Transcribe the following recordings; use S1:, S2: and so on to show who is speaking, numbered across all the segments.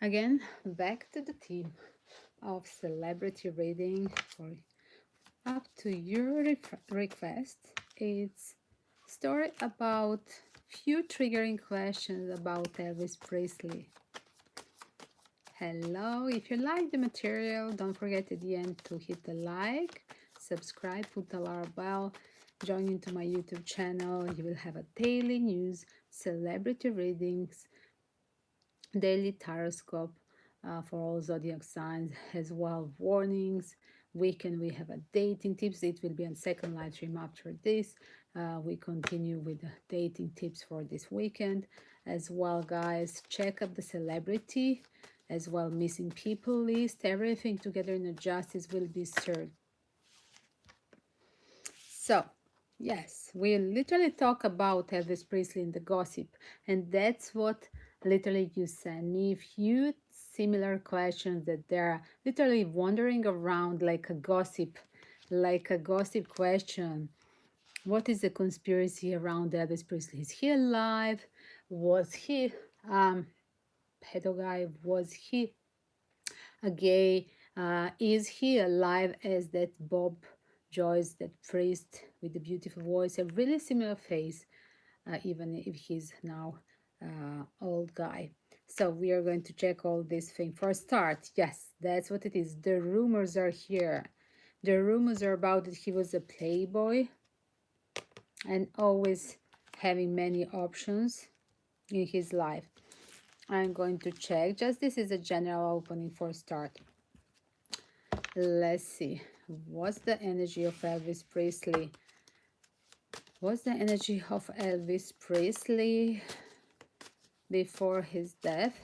S1: Again, back to the theme of celebrity reading for up to your request. It's story about few triggering questions about Elvis Presley. Hello, if you like the material, don't forget at the end to hit the like, subscribe, put the alarm bell, join into my YouTube channel. You will have a daily news, celebrity readings, daily taroscope for all zodiac signs, as well warnings. Weekend we have a dating tips. It will be on second live stream after this. We continue with the dating tips for this weekend as well, guys. Check up the celebrity as well, missing people list. Everything together in a justice will be served. So yes, we literally talk about Elvis Presley in the gossip, and that's what literally you send me. If you similar questions that they're literally wandering around like a gossip question. What is the conspiracy around Elvis Presley? Is he alive? Was he pedo guy? Was he a gay? Is he alive as that Bob Joyce, that priest with the beautiful voice, a really similar face, even if he's now old guy. So we are going to check all these things. For a start, yes, that's what it is. The rumors are here. The rumors are about that he was a playboy and always having many options in his life. I'm going to check. Just this is a general opening for a start. Let's see. What's the energy of Elvis Presley? What's the energy of Elvis Presley before his death?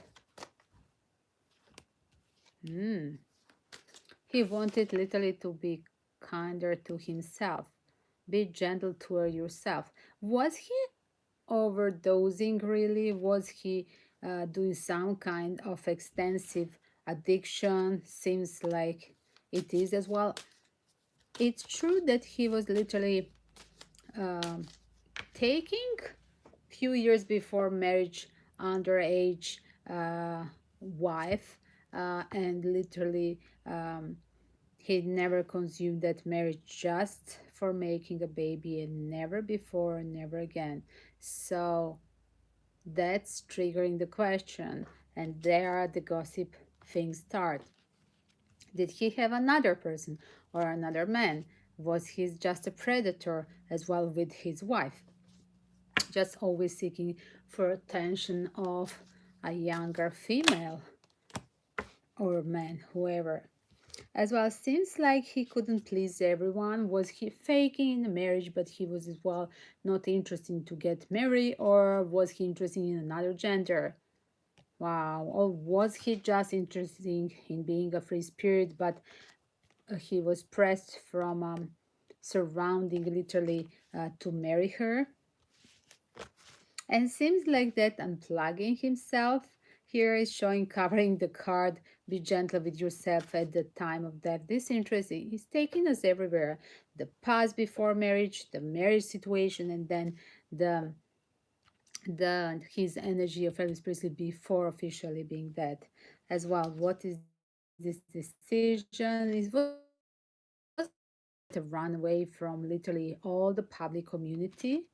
S1: He wanted literally to be kinder to himself. Be gentle toward yourself. Was he overdosing really? Was he doing some kind of extensive addiction? Seems like it is as well. It's true that he was literally taking few years before marriage underage wife, and literally he never consumed that marriage just for making a baby, and never before, never again. So that's triggering the question, and there the gossip things start. Did he have another person or another man? Was he just a predator as well with his wife, just always seeking for attention of a younger female or man, whoever? As well, seems like he couldn't please everyone. Was he faking the marriage, but he was as well not interested to get married, or was he interested in another gender? Wow. Or was he just interested in being a free spirit, but he was pressed from surrounding literally to marry her? And seems like that unplugging himself here is showing covering the card, be gentle with yourself at the time of death. This interest is taking us everywhere. The past before marriage, the marriage situation, and then the his energy of Elvis Presley before officially being dead as well. What is this decision? It was a to run away from literally all the public community.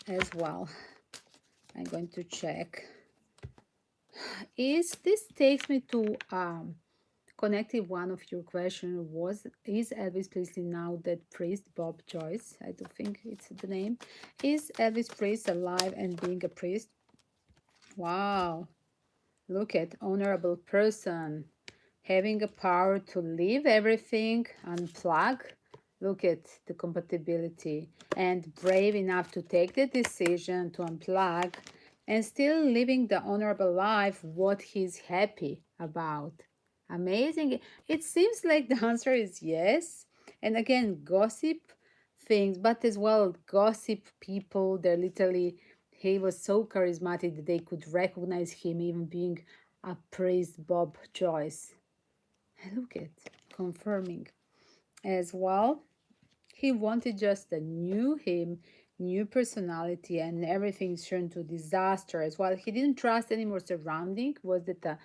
S1: As well, I'm going to check. Is this takes me to connecting one of your questions. Was is Elvis Presley now that priest Bob Joyce? I don't think it's the name. Is Elvis Presley alive and being a priest? Wow, look at honorable person having a power to leave everything, unplug. Look at the compatibility, and brave enough to take the decision to unplug and still living the honorable life what he's happy about. Amazing. It seems like the answer is yes. And again, gossip things, but as well gossip people, they're literally, he was so charismatic that they could recognize him even being a priest Bob Joyce. Look at confirming as well. He wanted just a new him new personality, and everything turned to disaster as well. He didn't trust anymore surrounding. Was it the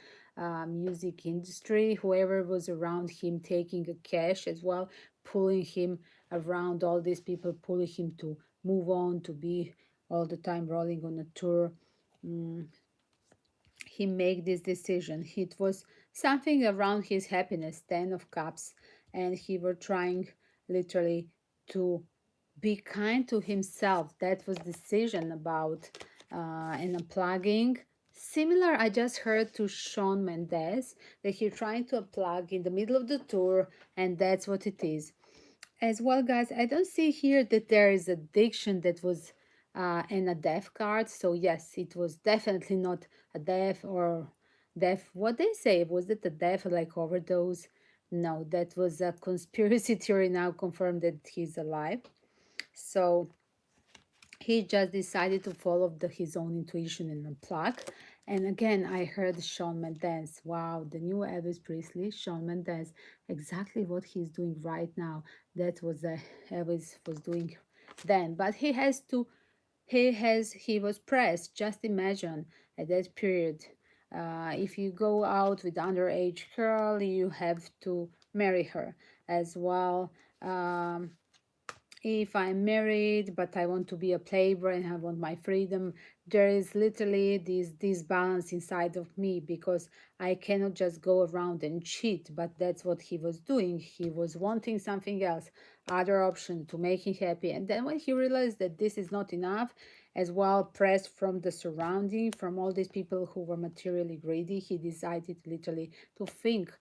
S1: music industry? Whoever was around him taking a cash as well, pulling him around, all these people pulling him to move on, to be all the time rolling on a tour. Mm, he made this decision. It was something around his happiness, 10 of cups, and he were trying literally to be kind to himself. That was decision about and unplugging. Similar, I just heard to Shawn Mendes that he trying to unplug in the middle of the tour, and that's what it is. As well, guys, I don't see here that there is addiction that was in a death card. So yes, it was definitely not a death or death. What they say, was it a death like overdose? No, that was a conspiracy theory now confirmed that he's alive. So he just decided to follow his own intuition and unplug. And again, I heard Shawn Mendes. Wow, the new Elvis Presley, Shawn Mendes, exactly what he's doing right now. That was Elvis was doing then. But he was pressed. Just imagine at that period, if you go out with underage girl, you have to marry her as well. If I'm married but I want to be a playboy and I want my freedom, there is literally this balance inside of me because I cannot just go around and cheat. But that's what he was doing. He was wanting something else, other option to make him happy. And then when he realized that this is not enough, as well pressed from the surrounding, from all these people who were materially greedy, he decided literally to think,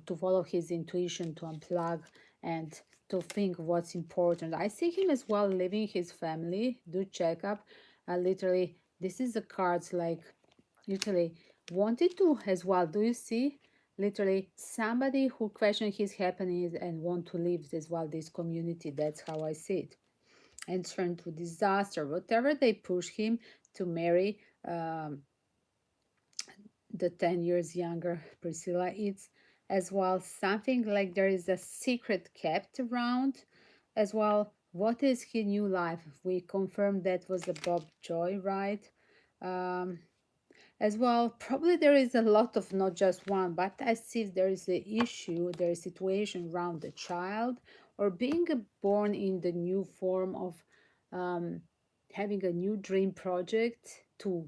S1: to follow his intuition, to unplug and to think what's important. I see him as well leaving his family, do checkup. Literally, this is the cards like literally wanted to as well. Do you see? Literally somebody who question his happiness and want to live as well this community. That's how I see it. And turn to disaster. Whatever they push him to marry, the 10 years younger Priscilla, it's as well something like there is a secret kept around as well. What is his new life? We confirmed that was a Bob Joy, right? Um, as well, probably there is a lot of not just one, but I see there is a issue, there is situation around the child or being born in the new form of um, having a new dream project to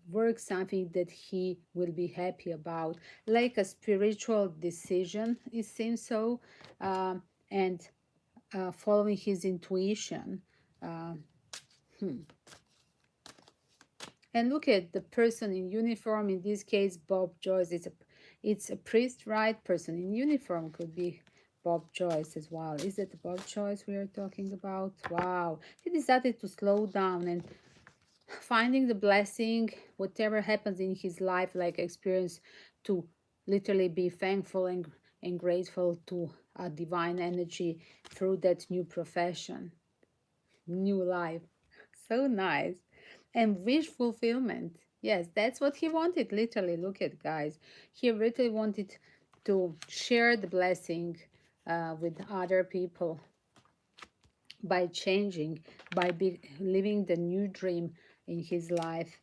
S1: work something that he will be happy about, like a spiritual decision, it seems so, and following his intuition. Uh, hmm. And look at the person in uniform. In this case, Bob Joyce. It's a priest, right? Person in uniform could be Bob Joyce as well. Is it Bob Joyce we are talking about? Wow. He decided to slow down and finding the blessing, whatever happens in his life, like experience, to literally be thankful and grateful to a divine energy through that new profession, new life. So nice. And wish fulfillment. Yes, that's what he wanted, literally. Look at guys. He really wanted to share the blessing with other people by changing, by living the new dream in his life.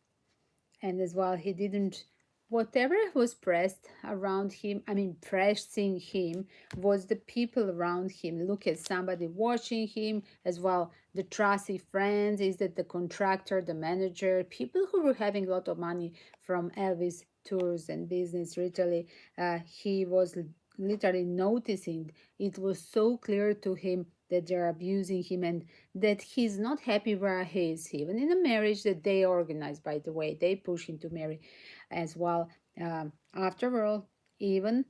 S1: And as well, he didn't, whatever was pressed around him, I mean pressing him, was the people around him. Look at somebody watching him as well, the trusty friends, is that the contractor, the manager, people who were having a lot of money from Elvis tours and business literally. He was literally noticing, it was so clear to him that they're abusing him and that he's not happy where he is, even in a marriage that they organize, by the way. They push him to marry as well. After all, even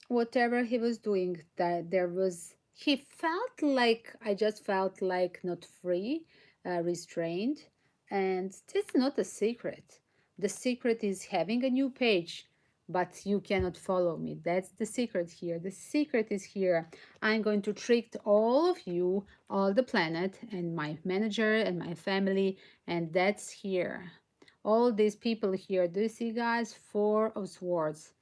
S1: whatever he was doing, that there was, he felt like, I just felt like not free, restrained. And it's not a secret. The secret is having a new page, but you cannot follow me. That's the secret here. The secret is here. I'm going to trick all of you, all the planet and my manager and my family, and that's here. All these people here, do you see guys? Four of swords.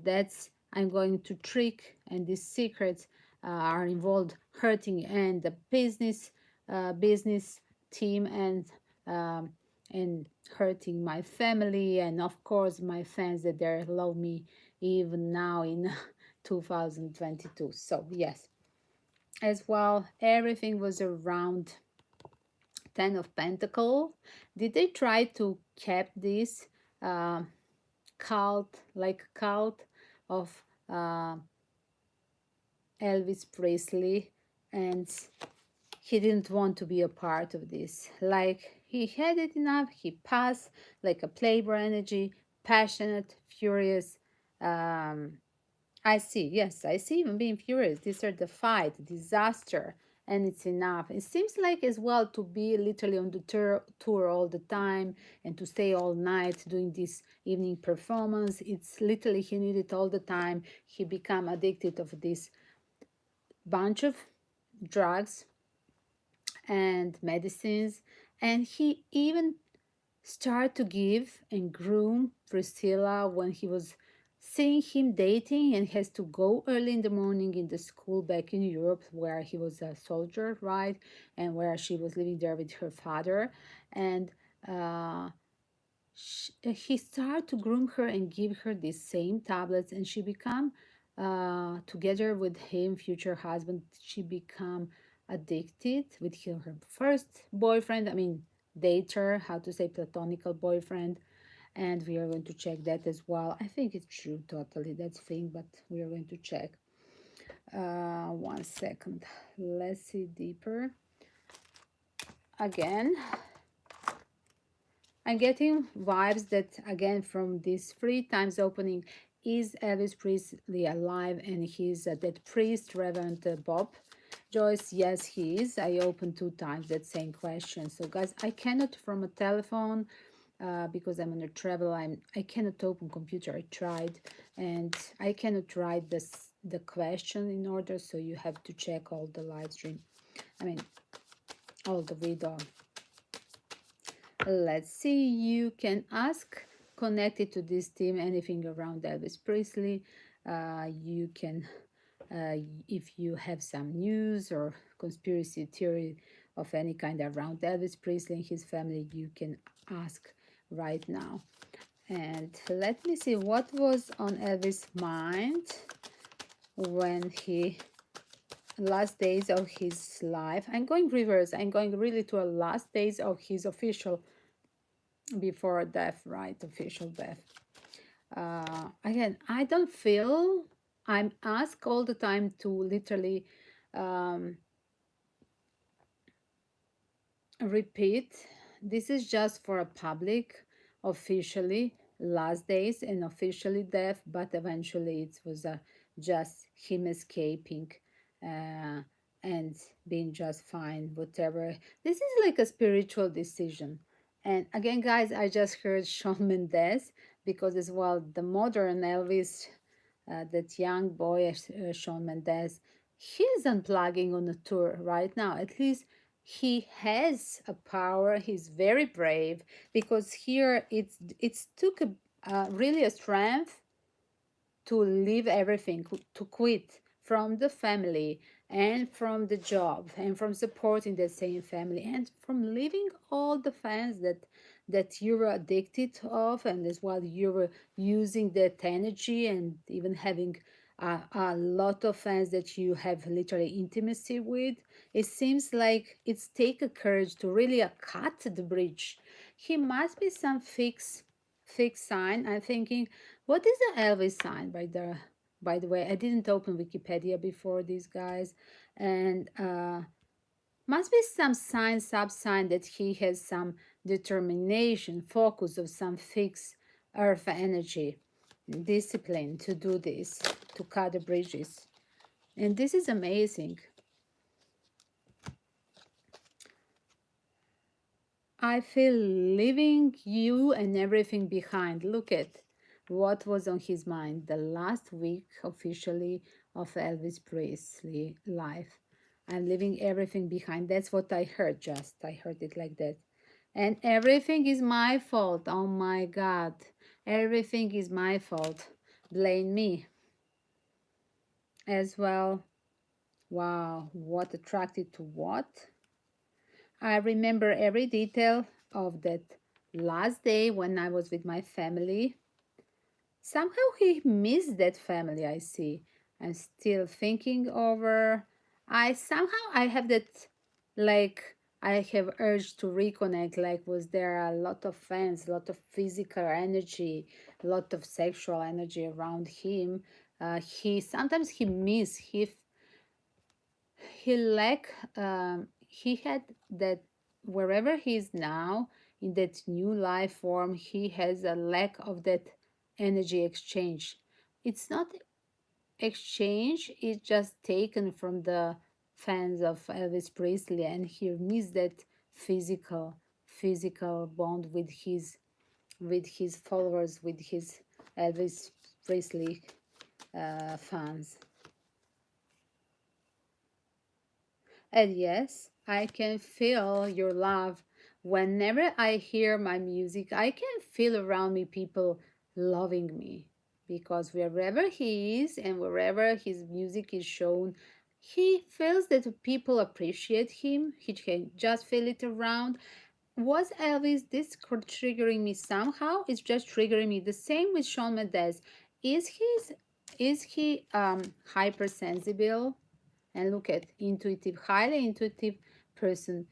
S1: That's, I'm going to trick, and these secrets are involved hurting and the business team um, and hurting my family and of course my fans that they love me even now in 2022. So yes, as well, everything was around Ten of Pentacle. Did they try to keep this uh, cult, like cult of uh, Elvis Presley, and he didn't want to be a part of this. Like he had it enough. He passed like a playboy energy, passionate, furious. Um, I see. Yes, I see him being furious. These are the fight, disaster, and it's enough. It seems like as well to be literally on the tour all the time and to stay all night doing this evening performance. It's literally he needed all the time. He become addicted of this bunch of drugs and medicines, and he even start to give and groom Priscilla when he was seeing him dating and has to go early in the morning in the school back in Europe where he was a soldier, right? And where she was living there with her father. And uh, he started to groom her and give her these same tablets and she become together with him future husband she become addicted with her first boyfriend, I mean dater, how to say platonical boyfriend, and we are going to check that as well. I think it's true totally, that's thing, but we are going to check. 1 second, let's see deeper. Again, I'm getting vibes that again from this 3 times opening, is Elvis Presley alive and he's that priest Reverend Bob Joyce? Yes, he is. I opened 2 times that same question. So guys, I cannot from a telephone because I'm on a travel. I cannot open computer. I tried and I cannot write the question in order. So you have to check all the live stream. I mean all the video. Let's see, you can ask connected to this team anything around Elvis Presley. You can, uh, if you have some news or conspiracy theory of any kind around Elvis Presley and his family, you can ask right now. And let me see what was on Elvis' mind when he last days of his life. I'm going reverse. I'm going really to a last days of his official before death, right? Official death. Again, I don't feel I'm asked all the time to literally um, repeat. This is just for a public, officially last days and officially death, but eventually it was just him escaping uh, and being just fine, whatever. This is like a spiritual decision. And again, guys, I just heard Shawn Mendes because as well the modern Elvis, that young boy, Shawn Mendes, he's unplugging on a tour right now. At least he has a power. He's very brave because here it's took a really a strength to leave everything, to quit from the family and from the job and from supporting the same family and from leaving all the fans that you were addicted of, and as well you were using that energy and even having a lot of fans that you have literally intimacy with. It seems like it's take a courage to really cut the bridge. He must be some fixed sign. I'm thinking, what is the Elvis sign by the way? I didn't open Wikipedia before these guys, and must be some sign, sub sign that he has some determination, focus of some fixed earth energy, discipline to do this, to cut the bridges. And this is amazing. I feel leaving you and everything behind. Look at what was on his mind the last week officially of Elvis Presley life. I'm leaving everything behind. That's what I heard just. I heard it like that. And everything is my fault. Oh my God. Everything is my fault. Blame me as well. Wow. What attracted to what? I remember every detail of that last day when I was with my family. Somehow he missed that family, I see. I'm still thinking over. I have that, like, I have urge to reconnect, like, was there a lot of fans, a lot of physical energy, a lot of sexual energy around him. He sometimes he miss, he lack, he had that, wherever he is now in that new life form, he has a lack of that energy exchange. It's not exchange, it's just taken from the fans of Elvis Presley, and he missed that physical bond with his followers, with his Elvis Presley fans. And yes, I can feel your love. Whenever I hear my music, I can feel around me people loving me. Because wherever he is and wherever his music is shown, he feels that people appreciate him. He can just feel it around. Was Elvis this triggering me somehow? It's just triggering me. The same with Shawn Mendes. Is his is he hypersensible? And look at intuitive, highly intuitive person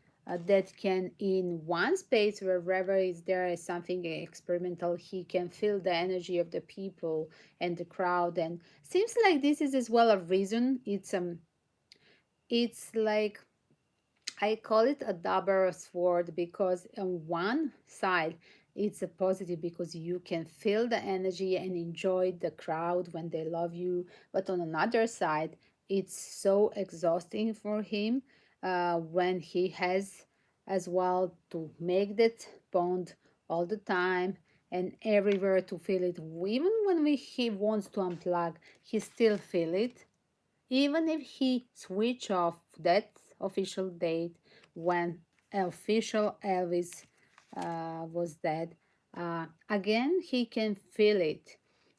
S1: that can in one space wherever is there is something experimental, he can feel the energy of the people and the crowd. And seems like this is as well a reason. It's like, I call it a double sword, because on one side it's a positive because you can feel the energy and enjoy the crowd when they love you, but on another side it's so exhausting for him when he has as well to make that bond all the time and everywhere to feel it. Even when he wants to unplug, he still feel it, even if he switch off that official date when official Elvis was dead. Again, he can feel it.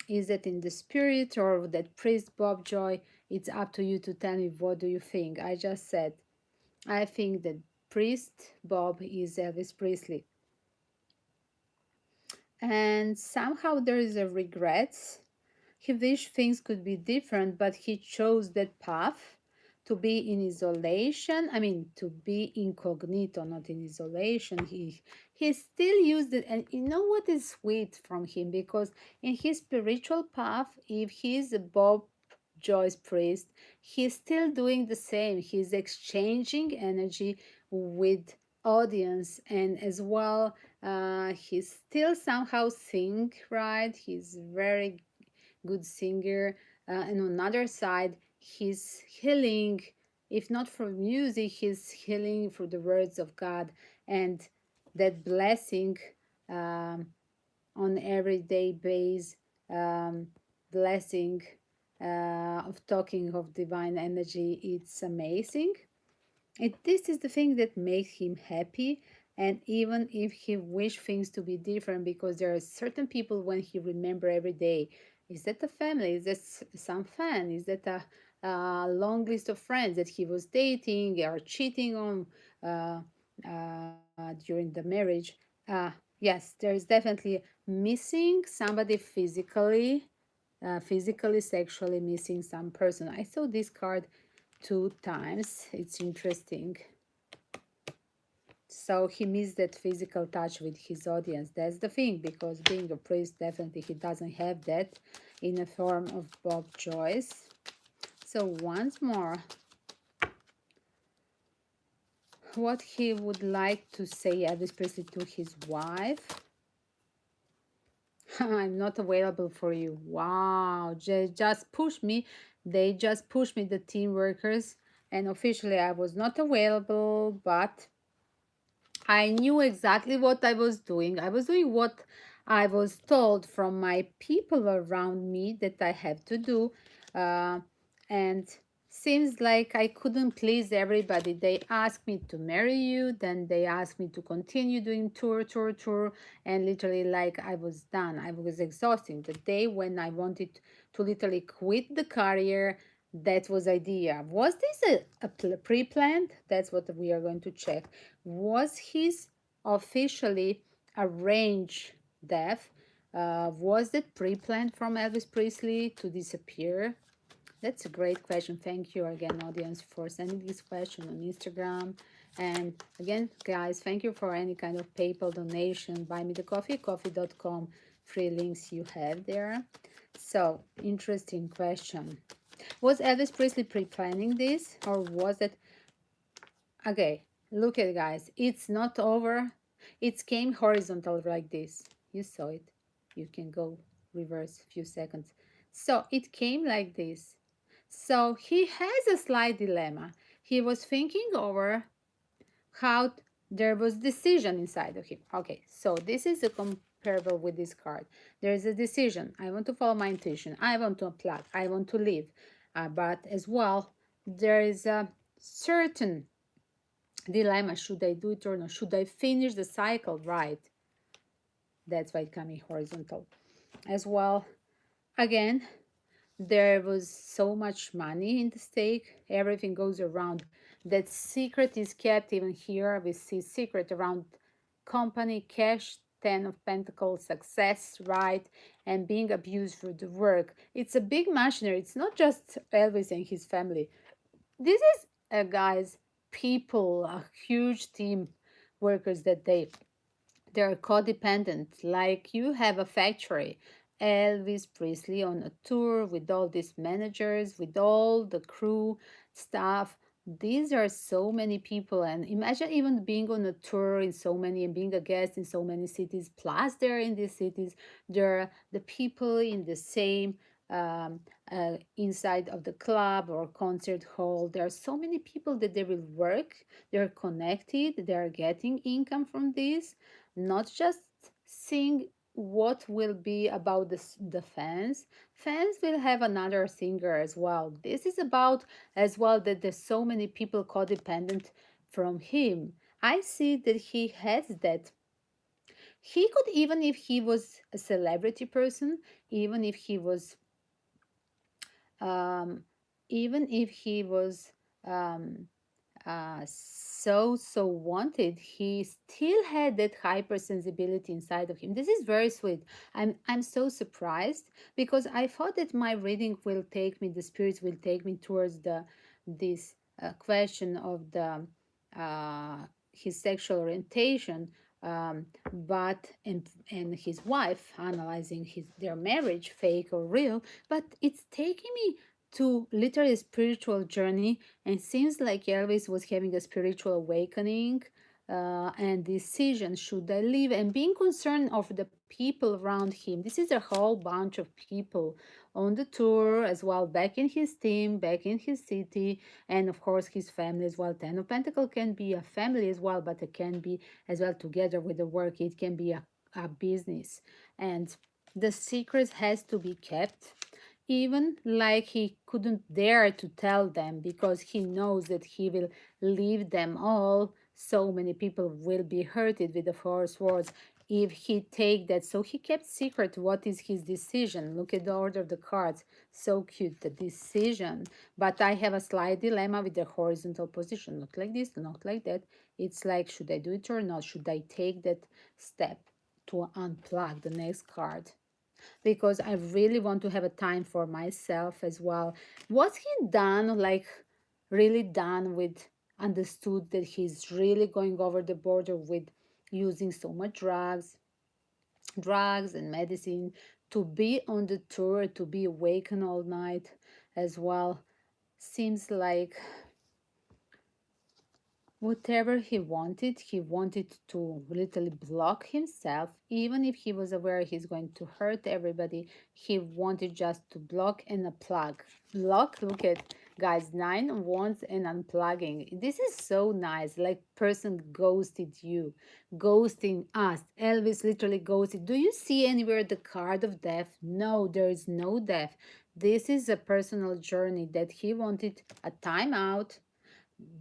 S1: Is it in the spirit or that priest Bob Joy? It's up to you to tell me, what do you think? I just said I think that priest Bob is Elvis Presley, and somehow there is a regret. He wished things could be different, but he chose that path to be in isolation. I mean, to be incognito, not in isolation. He still used it, and you know what is sweet from him, because in his spiritual path, if he's a Bob Joyce priest, he's still doing the same. He's exchanging energy with audience, and as well he still somehow sing, right? He's very good singer. And on the other side, he's healing, if not for music, he's healing for the words of God, and that blessing um, on everyday base, um, blessing of talking of divine energy. It's amazing. This is the thing that makes him happy. And even if he wish things to be different, because there are certain people when he remember every day, is that a family, is that some fan, is that a long list of friends that he was dating or cheating on uh, during the marriage. Yes, there is definitely missing somebody physically, physically, sexually missing some person. I saw this card two times. It's interesting. So he missed that physical touch with his audience. That's the thing, because being a priest, definitely he doesn't have that in the form of Bob Joyce. So once more, what he would like to say, Elvis Presley, to his wife. I'm not available for you. Wow, just push me. They just pushed me, the team workers, and officially I was not available, but I knew exactly what I was doing. I was doing what I was told from my people around me that I have to do. Uh, and seems like I couldn't please everybody. They asked me to marry you, then they asked me to continue doing tour. And literally, like, I was done. I was exhausting. The day when I wanted to literally quit the career, That was idea. Was this a pre-planned? That's what we are going to check. Was his officially arranged death? Was it pre-planned from Elvis Presley to disappear? That's a great question. Thank you again, audience, for sending this question on Instagram. And again, guys, thank you for any kind of PayPal donation. Buy me the coffee, coffee.com. Free links you have there. So, interesting question. Was Elvis Presley pre-planning this, or was it okay? Look at it, guys. It's not over. It came horizontal like this. You saw it. You can go reverse a few seconds. So it came like this. So he has a slight dilemma. He was thinking over how there was decision inside of him. Okay, so this is a comparable with this card. There is a decision. I want to follow my intuition. I want to unplug. I want to live. But as well, there is a certain dilemma. Should I do it or not? Should I finish the cycle right? That's why it's coming horizontal. As well, again, there was so much money in the stake. Everything goes around. That secret is kept even here. We see secret around company, cash, 10 of pentacles, success, right, and being abused for the work. It's a big machinery. It's not just Elvis and his family. This is, guys, people, a huge team workers that they're codependent. Like you have a factory, Elvis Presley on a tour with all these managers, with all the crew, staff. These are so many people, and imagine even being on a tour in so many and being a guest in so many cities. Plus, they're in these cities, there are the people in the same um, inside of the club or concert hall. There are so many people that they will work. They're connected. They are getting income from this, not just seeing what will be about the fans. Fans will have another singer as well. This is about as well that there's so many people codependent from him. I see that he has that. He could, even if he was a celebrity person, even if he was um, even if he was um, so wanted, he still had that hypersensibility inside of him. This is very sweet. I'm so surprised because I thought that my reading will take me, the spirits will take me towards the this question of the his sexual orientation, but and his wife analyzing their marriage, fake or real. But it's taking me to literally a spiritual journey, and seems like Elvis was having a spiritual awakening and decision, should I live, and being concerned of the people around him. This is a whole bunch of people on the tour as well, back in his team, back in his city, and of course his family as well. Ten of Pentacles can be a family as well, but it can be as well together with the work. It can be a business, and the secret has to be kept, even like he couldn't dare to tell them because he knows that he will leave them all. So many people will be hurted with the force words if he take that. So he kept secret what is his decision. Look at the order of the cards. So cute, the decision. But I have a slight dilemma with the horizontal position. Not like this, not like that. It's like, should I do it or not? Should I take that step to unplug the next card? Because I really want to have a time for myself as well. Was he done, like really done with, understood that he's really going over the border with using so much drugs and medicine to be on the tour, to be awakened all night as well? Seems like whatever he wanted to literally block himself, even if he was aware he's going to hurt everybody. He wanted just to block and unplug. Block, look at, guys, 9 of Wands and unplugging. This is so nice. Like person ghosted you, ghosting us. Elvis literally ghosted. Do you see anywhere the card of death? No, there is no death. This is a personal journey that he wanted a timeout.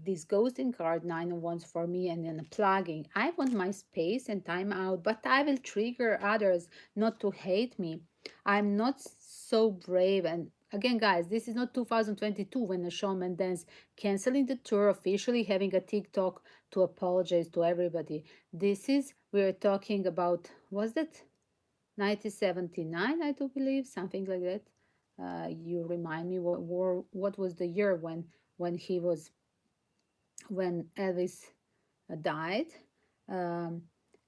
S1: This ghosting card, 9 of Wands for me, and then plugging. I want my space and time out, but I will trigger others not to hate me. I'm not so brave and Again, guys, this is not 2022 when Shawn Mendes canceling the tour, officially having a TikTok to apologize to everybody. This is, we're talking about, was that 1979, I do believe, something like that. You remind me what was the year when he was when Elvis died. Um,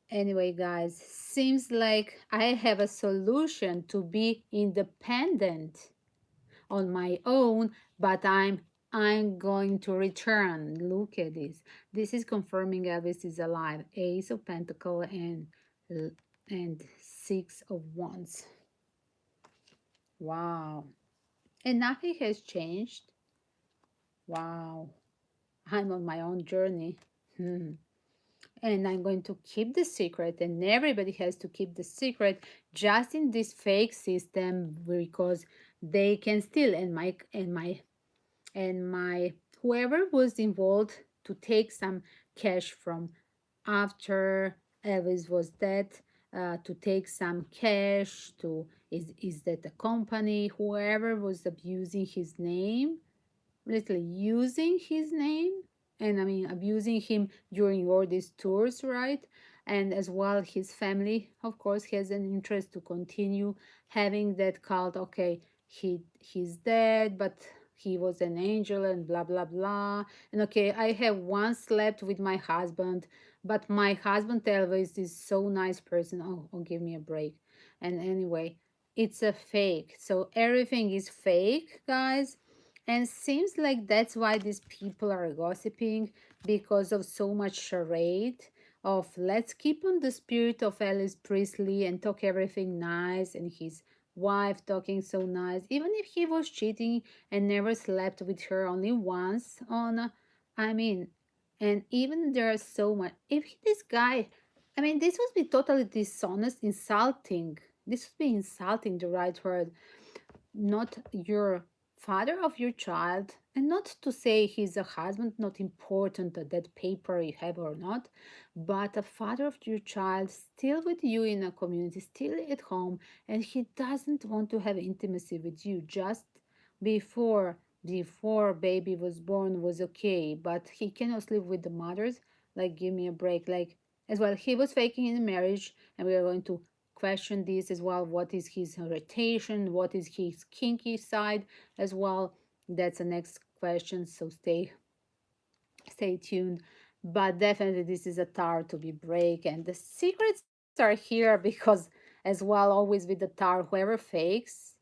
S1: anyway, guys, seems like I have a solution to be independent on my own, but I'm going to return. Look at this. This is confirming Elvis is alive. Ace of Pentacle and Six of Wands. Wow. And nothing has changed. Wow. I'm on my own journey. Hmm. And I'm going to keep the secret, and everybody has to keep the secret just in this fake system because they can steal. And my whoever was involved to take some cash from after Elvis was dead, to take some cash to is that a company, whoever was abusing his name, literally using his name, and I mean abusing him during all these tours, right? And as well, his family, of course, has an interest to continue having that cult. Okay, he's dead, but he was an angel and blah blah blah. And okay, I have once slept with my husband, but my husband Elvis is so nice person. Oh, give me a break. And anyway, it's a fake. So everything is fake, guys, and seems like that's why these people are gossiping, because of so much charade of let's keep on the spirit of Elvis Presley and talk everything nice, and his wife talking so nice, even if he was cheating and never slept with her only once on, I mean, and even there's so much. If this guy, I mean, this would be totally dishonest, insulting. This would be insulting, the right word, not your father of your child, and not to say he's a husband, not important that paper you have or not, but a father of your child still with you in a community, still at home, and he doesn't want to have intimacy with you. Just before baby was born was okay, but he cannot sleep with the mothers. Like, give me a break. Like, as well, he was faking in marriage, and we are going to question this as well. What is his rotation? What is his kinky side as well? That's the next question. So stay tuned. But definitely this is a tower to be break, and the secrets are here because as well, always with the tower, whoever fakes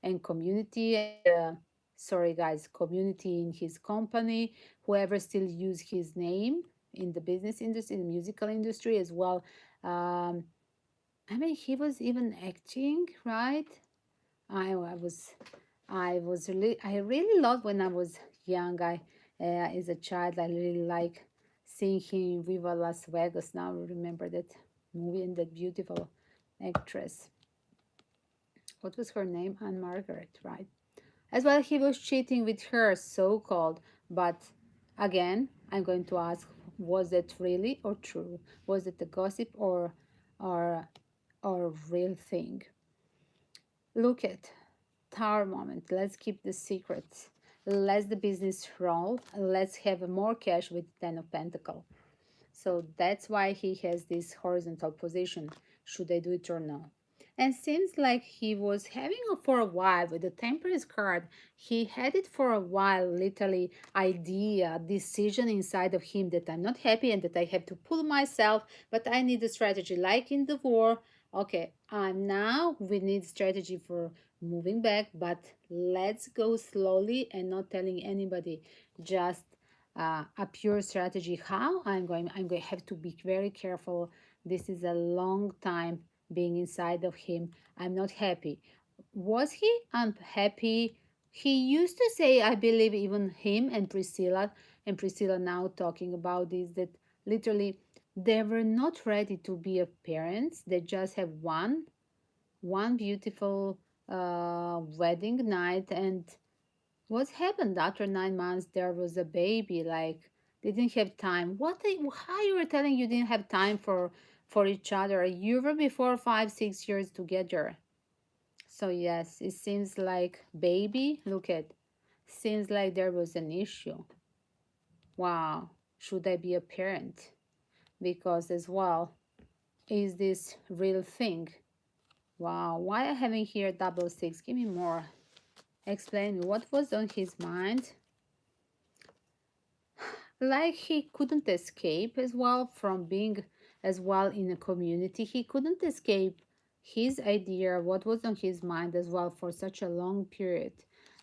S1: and community and sorry guys, community in his company, whoever still use his name in the business industry, in the musical industry as well. um, I mean, he was even acting, right? I really loved when I was young. As a child, I really like seeing him in Viva Las Vegas. Now I remember that movie and that beautiful actress. What was her name? Anne Margaret, right? As well, he was cheating with her, so called. But again, I'm going to ask: was it really or true? Was it a gossip or or real thing? Look at Tower moment. Let's keep the secrets. Let's the business roll. Let's have more cash with Ten of Pentacle. So that's why he has this horizontal position. Should I do it or no? And seems like he was having it for a while with the Temperance card. He had it for a while, literally idea, decision inside of him that I'm not happy and that I have to pull myself, but I need a strategy. Like in the war, okay, now we need strategy for moving back, but let's go slowly and not telling anybody. Just a pure strategy. How I'm going to have to be very careful. This is a long time being inside of him. I'm not happy. Was he unhappy? He used to say, I believe even him and Priscilla now talking about this, that literally they were not ready to be a parents. They just have one beautiful wedding night, and what happened after 9 months? There was a baby. Like, they didn't have time. How you were telling you didn't have time for each other? You were before 5 6 years together. So yes, it seems like baby, look at, seems like there was an issue. Wow, should I be a parent? Because as well, is this real thing? Wow, why I having here double six? Give me more. Explain me what was on his mind. Like he couldn't escape as well from being as well in a community. He couldn't escape his idea, what was on his mind as well for such a long period,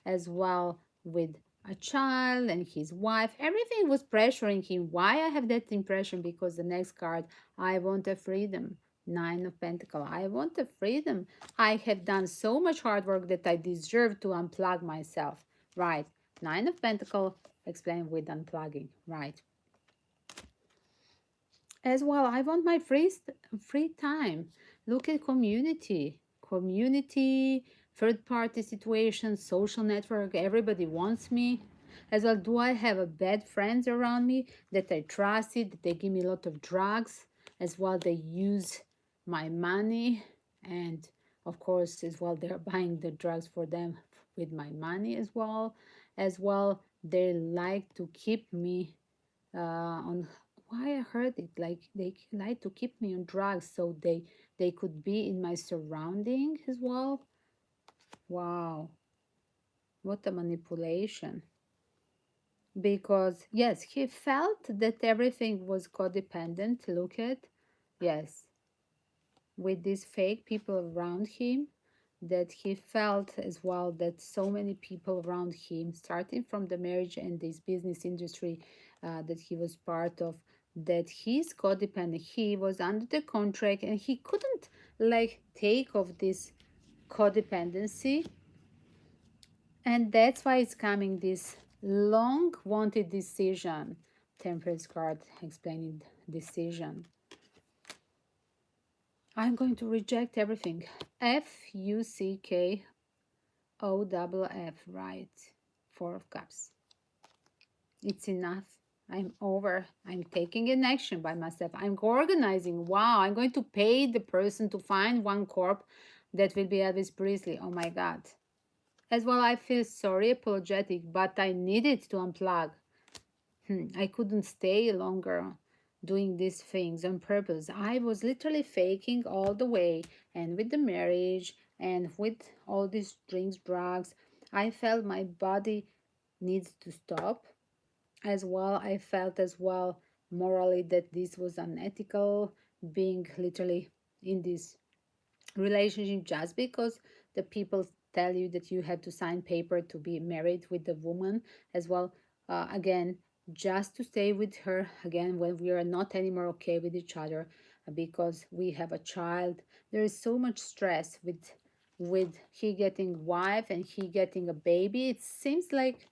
S1: as well with a child and his wife. Everything was pressuring him. Why I have that impression? Because the next card, I want a freedom. Nine of Pentacles. I want a freedom. I have done so much hard work that I deserve to unplug myself. Right. Nine of Pentacles, explain with unplugging, right? As well, I want my free time. Look at community, third party situation, social network. Everybody wants me. As well, do I have a bad friends around me that I trusted? That they give me a lot of drugs. As well, they use my money, and of course, as well, they're buying the drugs for them with my money as well. As well, they like to keep me on why I heard it like they like to keep me on drugs so they could be in my surrounding as well. Wow, what a manipulation. Because yes, he felt that everything was codependent. Look at, yes, with these fake people around him, that he felt as well that so many people around him, starting from the marriage and this business industry that he was part of, that he's codependent. He was under the contract and he couldn't like take off this codependency, and that's why it's coming this long wanted decision. Temperance card explaining decision. I'm going to reject everything. FUCKOFF, right? Four of Cups. It's enough. I'm over. I'm taking an action by myself. I'm organizing. Wow, I'm going to pay the person to find one corp that will be Elvis Presley. Oh my God. As well, I feel sorry, apologetic, but I needed to unplug. I couldn't stay longer doing these things on purpose. I was literally faking all the way, and with the marriage and with all these drinks, drugs, I felt my body needs to stop. As well, I felt as well morally that this was unethical, being literally in this relationship just because the people tell you that you have to sign paper to be married with the woman as well, again, just to stay with her again when we are not anymore okay with each other, because we have a child. There is so much stress with he getting wife and he getting a baby. It seems like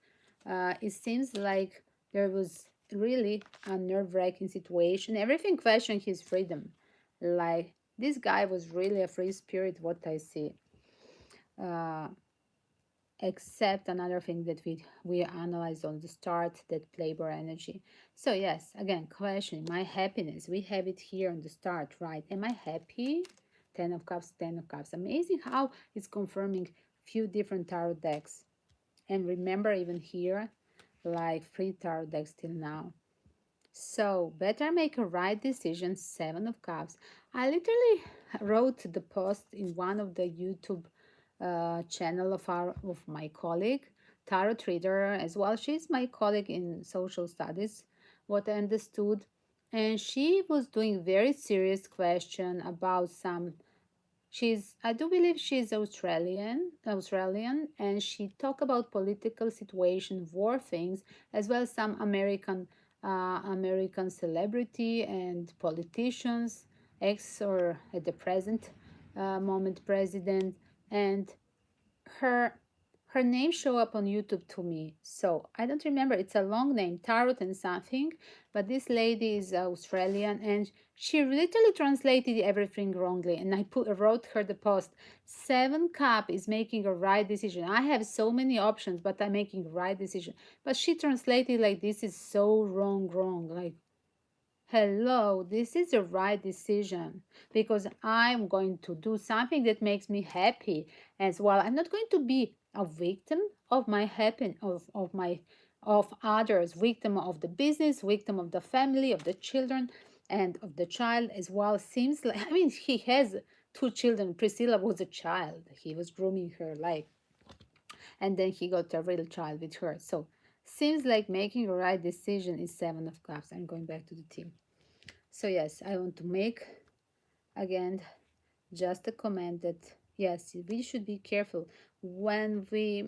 S1: there was really a nerve-wracking situation. Everything questioned his freedom, like this guy was really a free spirit, what I see. Uh, Except another thing that we analyzed on the start, that labor energy. So yes, again, question my happiness. We have it here on the start, right? Am I happy? Ten of Cups, Ten of Cups. Amazing how it's confirming few different tarot decks. And remember, even here, like three tarot decks till now. So, better make a right decision, Seven of Cups. I literally wrote the post in one of the YouTube channel of my colleague, tarot reader as well. She's my colleague in social studies, what I understood. And she was doing very serious question about some. I do believe she's Australian, and she talk about political situation, war things, as well as some American celebrity and politicians, ex or at the present moment president, and her her name show up on YouTube to me. So I don't remember. It's a long name, Tarot and something. But this lady is Australian, and she literally translated everything wrongly. And wrote her the post. Seven Cup is making a right decision. I have so many options, but I'm making the right decision. But she translated like this is so wrong. Like Hello, this is the right decision because I'm going to do something that makes me happy as well. I'm not going to be a victim of my happen of my of others, victim of the business, victim of the family, of the children, and of the child as well. Seems like, I mean, he has two children. Priscilla was a child. He was grooming her like, and then he got a real child with her. So seems like making a right decision is Seven of Cups. I'm going back to the team. So yes, I want to make again just a comment that yes, we should be careful when we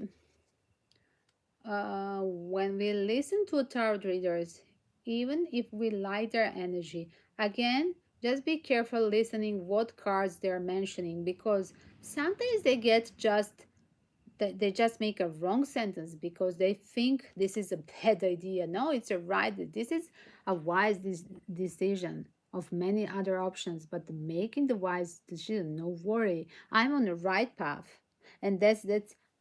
S1: listen to tarot readers, even if we like their energy. Again, just be careful listening what cards they're mentioning because sometimes they get just they just make a wrong sentence because they think this is a bad idea. No, it's a right. This is a wise decision of many other options, but making the wise decision, no worry. I'm on the right path. And that's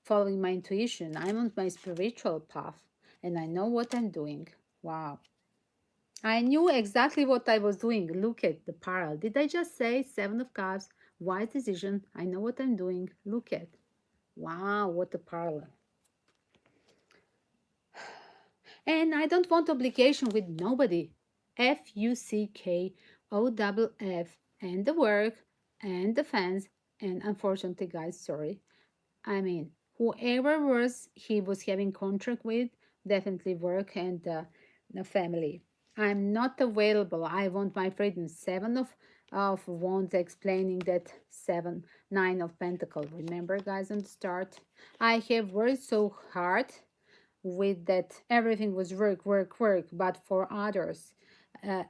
S1: following my intuition. I'm on my spiritual path and I know what I'm doing. Wow. I knew exactly what I was doing. Look at the parallel. Did I just say Seven of Cups, wise decision? I know what I'm doing. Look at. Wow, what a parallel. And I don't want obligation with nobody. FUCKOFF and the work and the fans and unfortunately guys, sorry. I mean, whoever was he was having contract with, definitely work and the family. I'm not available. I want my freedom. Seven of wands explaining that seven, nine of pentacle. Remember, guys, on the start, I have worked so hard with that everything was work, work, work, but for others.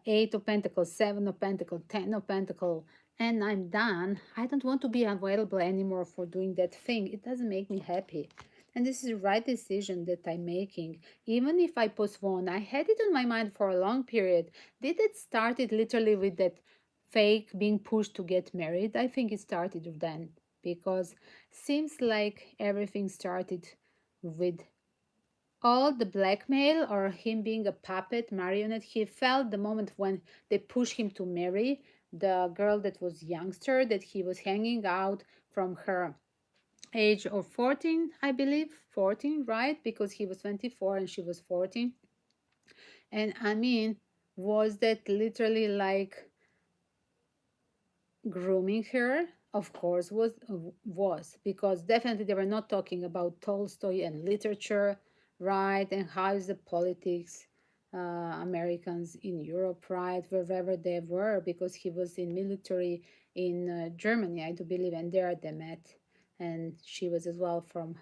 S1: Eight of Pentacles, Seven of Pentacles, Ten of Pentacles, and I'm done. I don't want to be available anymore for doing that thing. It doesn't make me happy. And this is the right decision that I'm making. Even if I postpone, I had it on my mind for a long period. Did it started literally with that fake being pushed to get married? I think it started then because seems like everything started with all the blackmail or him being a puppet marionette. He felt the moment when they pushed him to marry the girl that was youngster that he was hanging out from her age of 14, I believe 14, right? Because he was 24 and she was 14. And I mean, was that literally like grooming her? Of course was because definitely they were not talking about Tolstoy and literature, right? And how is the politics, Americans in Europe, right? Wherever they were, because he was in military in Germany, I do believe, and there they met, and she was as well from,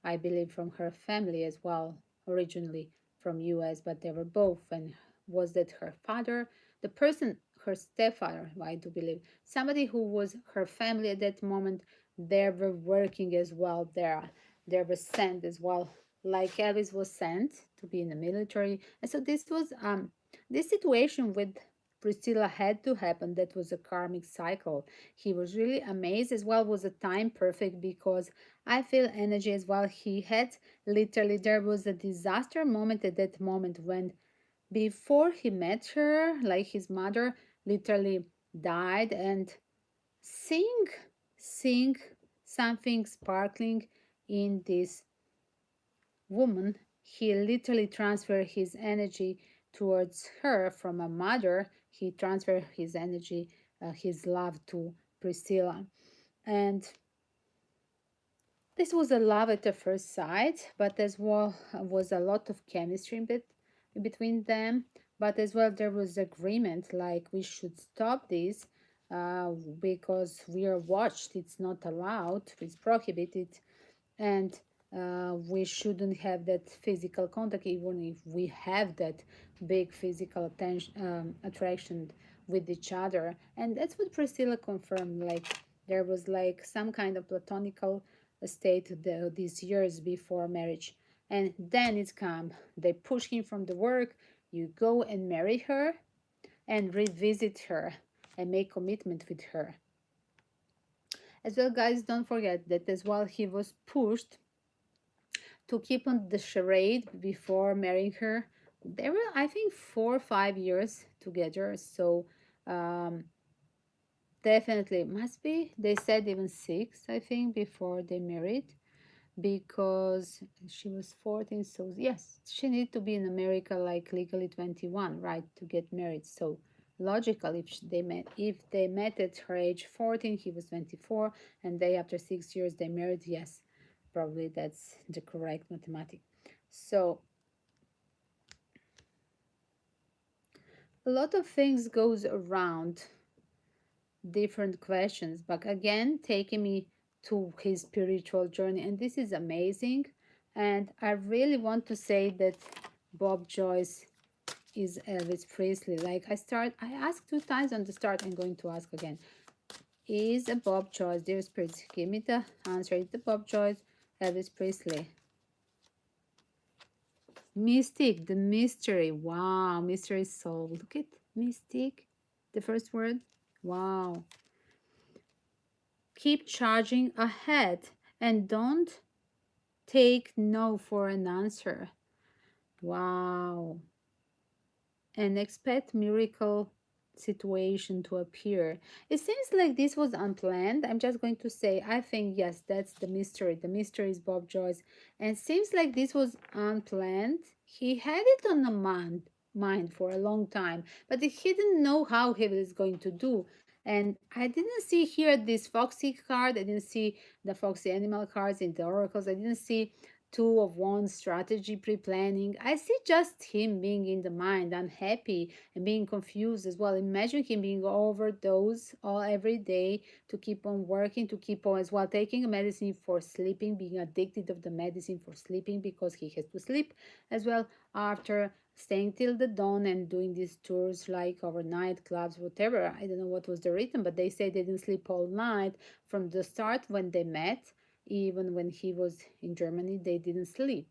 S1: I believe, from her family as well, originally from US, but they were both. And was that her father, the person, her stepfather, I do believe, somebody who was her family at that moment, they were working as well there. They were sent as well, like Elvis was sent to be in the military. And so this was this situation with Priscilla had to happen. That was a karmic cycle. He was really amazed as well. Was a time perfect because I feel energy as well. He had literally there was a disaster moment at that moment when before he met her, like his mother literally died, and seeing seeing something sparkling in this woman, he literally transferred his energy towards her from a mother. He transferred his energy, his love to Priscilla. And this was a love at the first sight, but as well was a lot of chemistry between them. But as well, there was agreement like we should stop this because we are watched. It's not allowed. It's prohibited, and we shouldn't have that physical contact even if we have that big physical attention attraction with each other. And that's what Priscilla confirmed, like there was like some kind of platonical state these years before marriage. And then it's come, they push him from the work, you go and marry her and revisit her and make commitment with her as well. Guys, don't forget that as well he was pushed to keep on the charade before marrying her They were, I think, 4 or 5 years together. So um, definitely must be. They said even six, I think, before they married, because she was 14. So yes, she needed to be in America like legally 21, right, to get married. So logical, if they met at her age 14, he was 24, and they after 6 years they married. Yes, probably that's the correct mathematics. So a lot of things goes around different questions, but again taking me to his spiritual journey, and this is amazing. And I really want to say that Bob Joyce is Elvis Presley. Like I asked 2 times on the start, I'm going to ask again. Is a Bob Joyce, dear spirits, give me the answer. Is the Bob Joyce Elvis Presley? Mystic, the mystery. Wow, mystery solved. Look at mystic, the first word. Wow. Keep charging ahead and don't take no for an answer. Wow. And expect miracle situation to appear. It seems like this was unplanned. I'm just going to say, I think, yes, that's the mystery. The mystery is Bob Joyce. And it seems like this was unplanned. He had it on the mind for a long time, but he didn't know how he was going to do. And I didn't see here this Foxy card. I didn't see the Foxy animal cards in the oracles. I didn't see two of one strategy pre-planning. I see just him being in the mind, unhappy and being confused as well. Imagine him being overdose all every day to keep on working, to keep on as well taking a medicine for sleeping, being addicted of the medicine for sleeping because he has to sleep as well after staying till the dawn and doing these tours like overnight clubs, whatever. I don't know what was the rhythm, but they say they didn't sleep all night from the start when they met. Even when he was in Germany, they didn't sleep.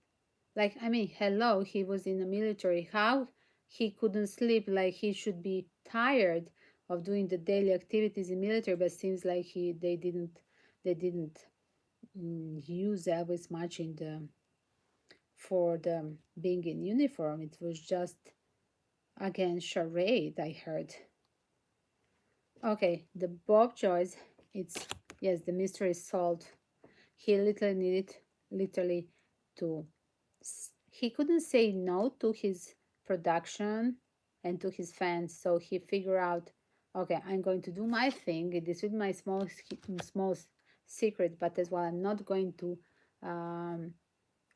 S1: Like, I mean, hello, he was in the military. How he couldn't sleep? Like, he should be tired of doing the daily activities in military, but seems like they didn't use Elvis much in the for the being in uniform. It was just again charade. I heard. Okay, the Bob Joyce. It's yes, the mystery is solved. He literally needed literally to he couldn't say no to his production and to his fans, so he figured out, okay, I'm going to do my thing. This is my small secret, but as well um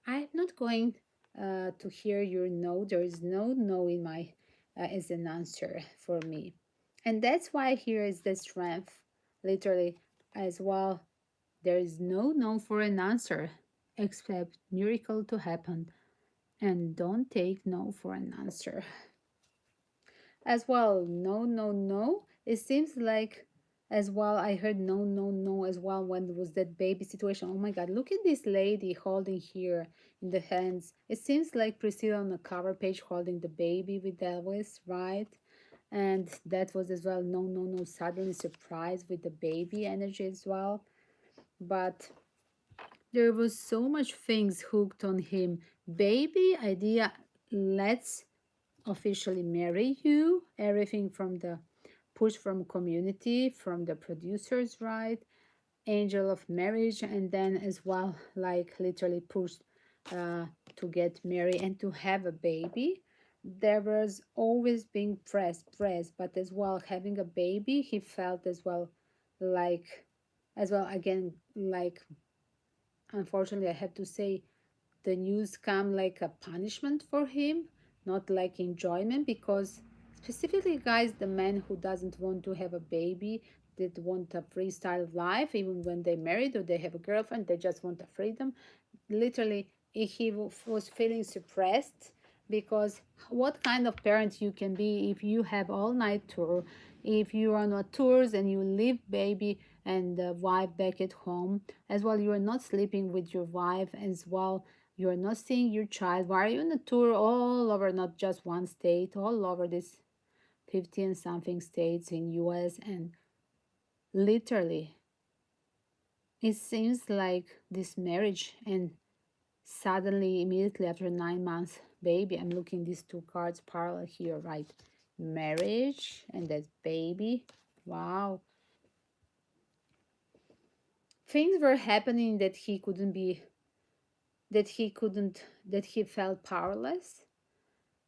S1: I'm not going to hear your no. There is no no in my as an answer for me, and that's why here is the strength literally as well. There is no no for an answer. Expect miracle to happen and don't take no for an answer. As well, no, no, no. It seems like as well I heard no, no, no as well when there was that baby situation. Oh my god, look at this lady holding here in the hands. It seems like Priscilla on the cover page holding the baby with Elvis, right? And that was as well no, no, no, suddenly surprise with the baby energy as well. But there was so much things hooked on him. Baby idea, let's officially marry you. Everything from the push from community, from the producers, right? Angel of marriage, and then as well, like literally pushed to get married and to have a baby. There was always being pressed, but as well having a baby, he felt as well like as well again like unfortunately I have to say the news come like a punishment for him, not like enjoyment, because specifically guys, the man who doesn't want to have a baby, that want a freestyle life, even when they married or they have a girlfriend, they just want a freedom. Literally, he was feeling suppressed because what kind of parent you can be if you have all night tour, if you are on a tours and you leave baby and the wife back at home as well, you are not sleeping with your wife as well, you're not seeing your child. Why are you on a tour all over, not just one state, all over this 50 and something states in US? And literally it seems like this marriage, and suddenly immediately after 9 months baby. I'm looking these two cards parallel here, right? Marriage and that's baby. Wow. Things were happening that he couldn't be, that he felt powerless,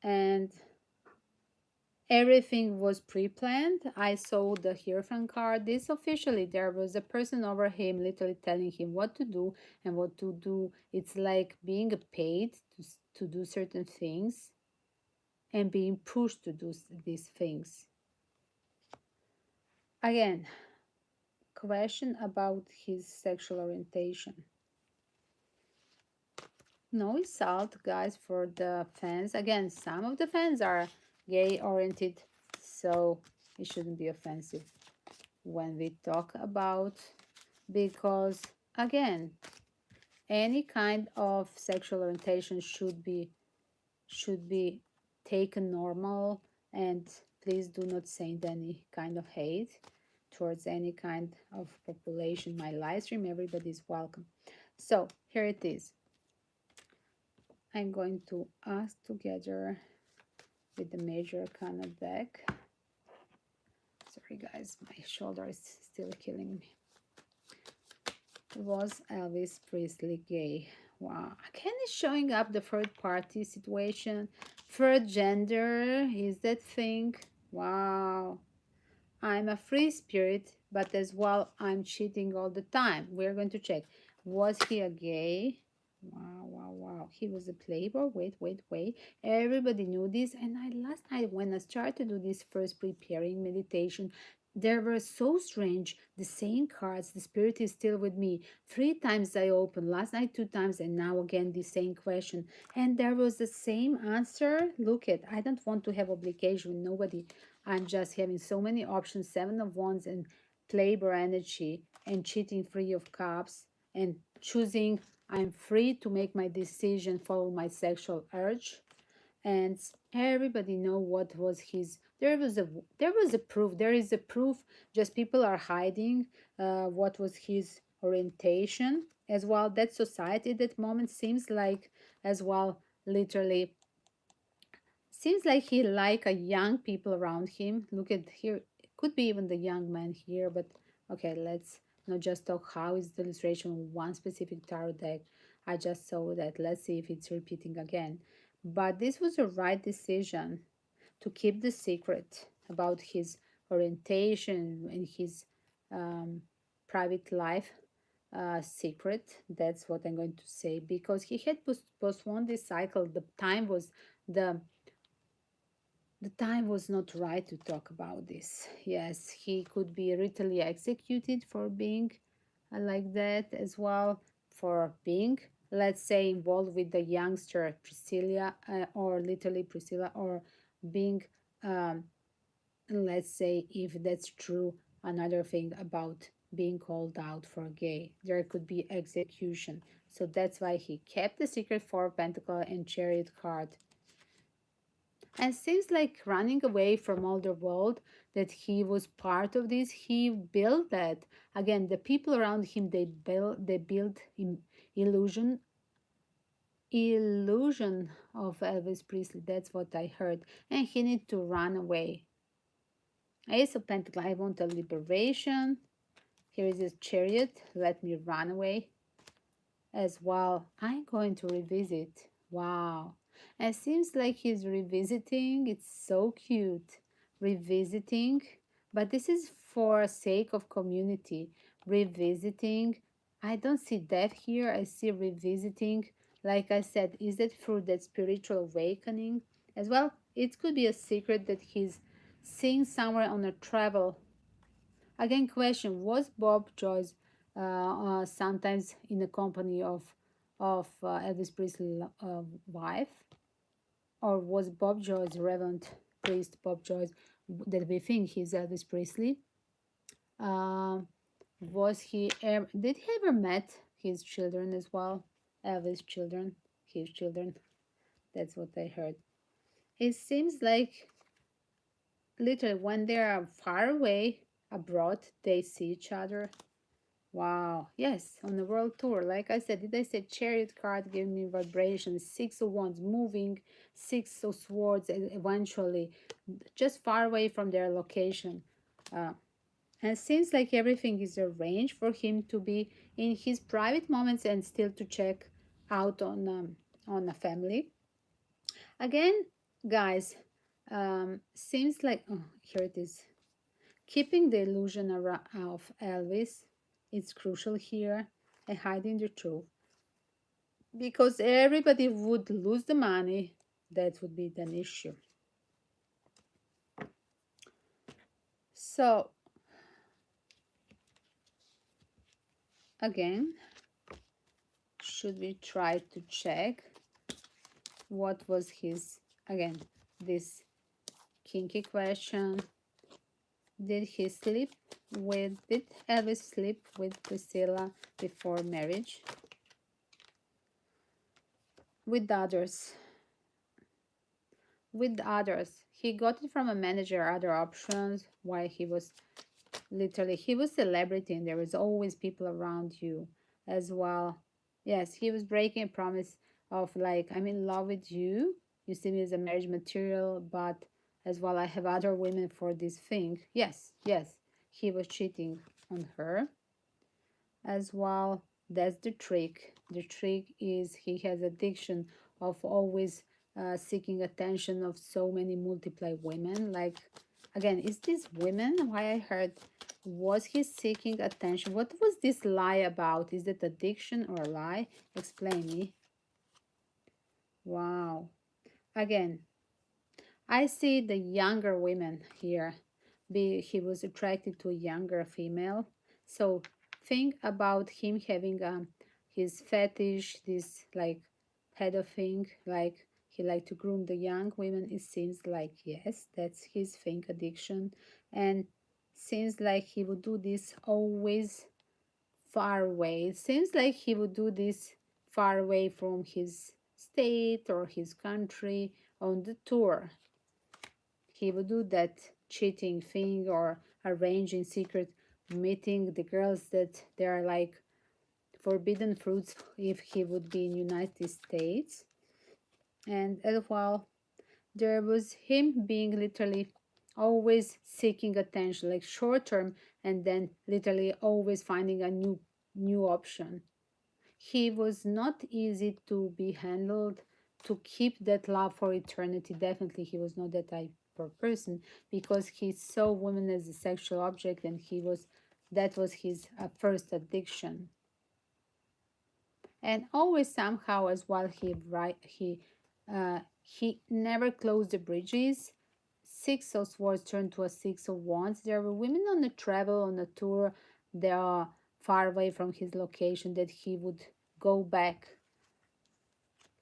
S1: and everything was pre-planned. I saw the Hierophant card. This officially, there was a person over him literally telling him what to do and what to do. It's like being paid to do certain things and being pushed to do these things. Again, question about his sexual orientation. No insult, guys, for the fans. Again, some of the fans are gay oriented, so it shouldn't be offensive when we talk about, because again, any kind of sexual orientation should be taken normal, and please do not send any kind of hate towards any kind of population. My live stream, everybody is welcome. So here it is. I'm going to ask together with the major arcana deck. Sorry guys, my shoulder is still killing me. Was Elvis Presley gay? Wow. Again, it's showing up the third party situation. Third gender is that thing. Wow. I'm a free spirit, but as well, I'm cheating all the time. We're going to check. Was he a gay? Wow, wow, wow. He was a playboy. Wait, wait, wait. Everybody knew this. And last night when I started to do this first preparing meditation, they were so strange. The same cards, the spirit is still with me. 3 times I opened, last night 2 times, and now again the same question. And there was the same answer. Look at, I don't want to have obligation with nobody. I'm just having so many options, 7 of Wands and playboy energy and cheating, 3 of Cups, and choosing. I'm free to make my decision, follow my sexual urge. And everybody know what was his, there was a proof, there is a proof, just people are hiding what was his orientation as well. That society at that moment seems like, as well, literally seems like he like a young people around him. Look at here, it could be even the young man here, but okay, let's not just talk how is the illustration of one specific tarot deck. I just saw that. Let's see if it's repeating again. But this was a right decision to keep the secret about his orientation and his um, private life secret. That's what I'm going to say, because he had postponed this cycle. The the time was not right to talk about this. Yes, he could be literally executed for being like that as well, for being, let's say, involved with the youngster Priscilla, or literally Priscilla, or being, um, let's say, if that's true, another thing about being called out for gay. There could be execution. So that's why he kept the secret, 4 of Pentacle and Chariot card, and seems like running away from all the world that he was part of this. He built that. Again, the people around him, they built illusion illusion of Elvis Presley. That's what I heard. And he need to run away. Ace of Pentacles, I want a liberation. Here is his Chariot. Let me run away as well. I'm going to revisit. Wow. And it seems like he's revisiting. It's so cute. Revisiting. But this is for sake of community. Revisiting. I don't see death here. I see revisiting. Like I said, is it through that spiritual awakening as well? It could be a secret that he's seeing somewhere on a travel. Again, question: was Bob Joyce sometimes in the company of Elvis Presley's wife, or was Bob Joyce Reverend Priest Bob Joyce that we think he's Elvis Presley? Was he ever? Did he ever met his children as well? Elvis' children, his children. That's what I heard. It seems like literally when they are far away abroad, they see each other. Wow. Yes, on the world tour. Like I said, did I say chariot card gave me vibrations, six of wands moving, six of swords, and eventually just far away from their location. Uh, and seems like everything is arranged for him to be in his private moments and still to check out on a family. Again, guys, seems like oh, here it is. Keeping the illusion of Elvis is crucial here and hiding the truth because everybody would lose the money. That would be an issue. So, again, should we try to check what was his, again, this kinky question? Did Elvis sleep with Priscilla before marriage? With others. With others. He got it from a manager, other options, why he was literally, he was celebrity and there was always people around you as well. Yes, he was breaking a promise of like, I'm in love with you. You see me as a marriage material, but as well, I have other women for this thing. Yes, yes, he was cheating on her as well. That's the trick. The trick is he has addiction of always seeking attention of so many multiply women. Like again, is this women? Why I heard was he seeking attention? What was this lie about? Is it addiction or a lie? Explain me. Wow. Again, I see the younger women here. He was attracted to a younger female. So think about him having his fetish, this like pedo thing, like he liked to groom the young women. It seems like yes, that's his thing, addiction, and seems like he would do this always far away. It seems like he would do this far away from his state or his country on the tour. He would do that cheating thing or arranging secret meeting the girls that they are like forbidden fruits if he would be in United States. And as well, there was him being literally always seeking attention, like short term, and then literally always finding a new option. He was not easy to be handled, to keep that love for eternity. Definitely he was not that type of person because he saw women as a sexual object and that was his first addiction. And always somehow as well he never closed the bridges. Six of swords turned to a six of wands. There were women on the travel on the tour. They are far away from his location that he would go back,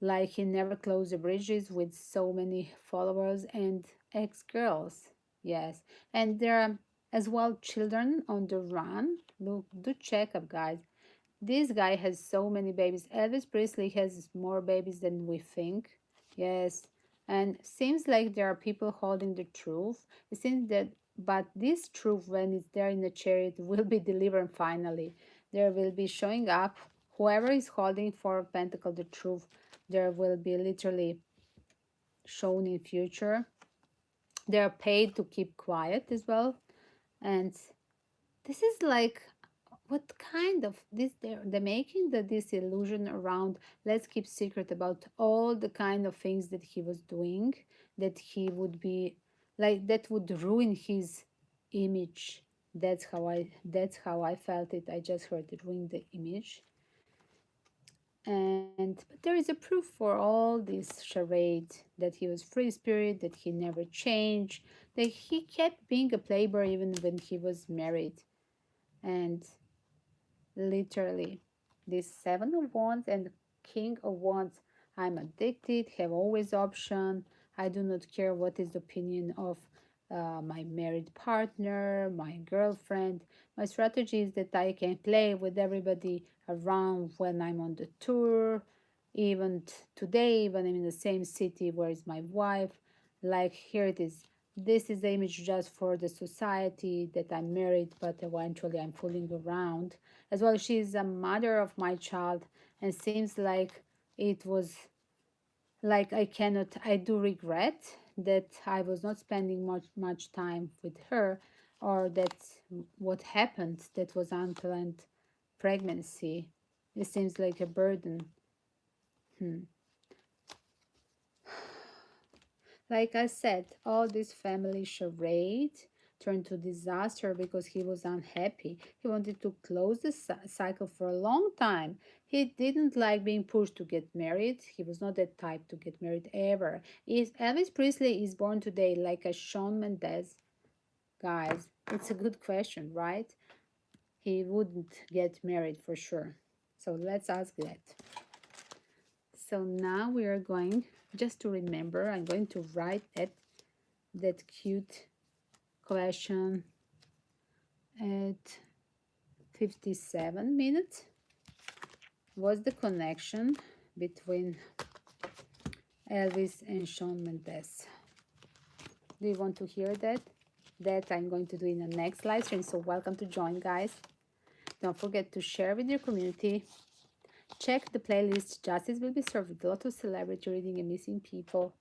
S1: like he never closed the bridges with so many followers and ex-girls. Yes, and there are as well children on the run. Look, do check up, guys. This guy has so many babies. Elvis Presley has more babies than we think. Yes, and seems like there are people holding the truth. It seems that, but this truth, when it's there in the chariot, will be delivered finally. There will be showing up. Whoever is holding for Pentacle the truth, there will be literally shown in future. They are paid to keep quiet as well, and this is like what kind of this they're making the this illusion around let's keep secret about all the kind of things that he was doing, that he would be like that would ruin his image. That's how I felt it. I just heard it ruin the image. And but there is a proof for all this charade that he was free spirit, that he never changed, that he kept being a playboy even when he was married. And literally, this seven of wands and king of wands, I'm addicted, have always option. I do not care what is the opinion of my married partner, my girlfriend. My strategy is that I can play with everybody around when I'm on the tour. Even today, when I'm in the same city where is my wife, like here it is. This is the image just for the society that I'm married, but eventually I'm fooling around. As well, she's a mother of my child, and seems like it was like I do regret that I was not spending much time with her, or that what happened that was unplanned pregnancy. It seems like a burden. Hmm. Like I said, all this family charade turned to disaster because he was unhappy. He wanted to close the cycle for a long time. He didn't like being pushed to get married. He was not that type to get married ever. If Elvis Presley is born today like a Shawn Mendes, guys, it's a good question, right? He wouldn't get married for sure. So let's ask that. So now we are going, just to remember, I'm going to write that cute question at 57 minutes. What's the connection between Elvis and Shawn Mendes? Do you want to hear that? That I'm going to do in the next live stream. So welcome to join, guys. Don't forget to share with your community. Check the playlist. Justice will be served with a lot of celebrity reading and missing people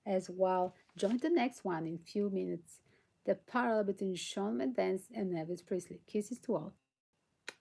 S1: as well. Join the next one in few minutes. The parallel between Shawn Mendes and Elvis Presley. Kisses to all.